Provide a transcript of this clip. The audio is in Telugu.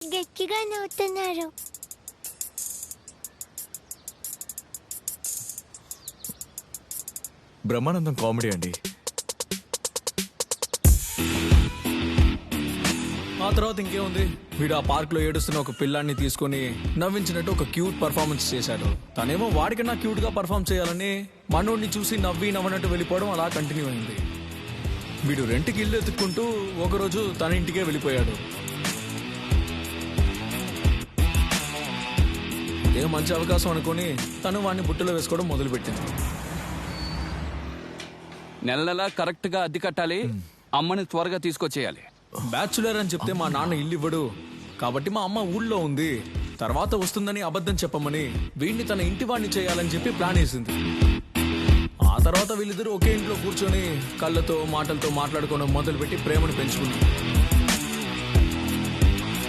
గట్టిగా నవ్వుతున్నారు. బ్రహ్మానందం కామెడీ అండి. ఆ తర్వాత ఇంకేముంది, వీడు ఆ పార్క్ లో ఏడుస్తున్న ఒక పిల్లాన్ని తీసుకొని నవ్వించినట్టు ఒక క్యూట్ పర్ఫార్మెన్స్ చేశాడు. తనేమో వాడికన్నా క్యూట్ గా పర్ఫార్మ్ చేయాలని మనోడిని చూసి నవ్వనట్టు వెళ్ళిపోవడం అలా కంటిన్యూ అయింది. వీడు రెంట్కి ఇల్లు ఎత్తుక్కుంటూ ఒకరోజు తన ఇంటికే వెళ్ళిపోయాడు. ఇదే మంచి అవకాశం అనుకుని తను వాడిని బుట్టలో వేసుకోవడం మొదలుపెట్టింది. నెల నెల కరెక్ట్ గా అద్దె కట్టాలి, అమ్మని త్వరగా తీసుకొచ్చేయాలి. బ్యాచులర్ అని చెప్తే మా నాన్న ఇల్లు ఇవ్వడు, కాబట్టి మా అమ్మ ఊళ్ళో ఉంది, తర్వాత వస్తుందని అబద్ధం చెప్పమని వీడిని తన ఇంటి వాడిని చేయాలని చెప్పి ప్లాన్ వేసింది. ఆ తర్వాత వీళ్ళిద్దరూ ఒకే ఇంట్లో కూర్చొని కళ్ళతో మాటలతో మాట్లాడుకోవడం మొదలుపెట్టి ప్రేమను పెంచుకున్నారు.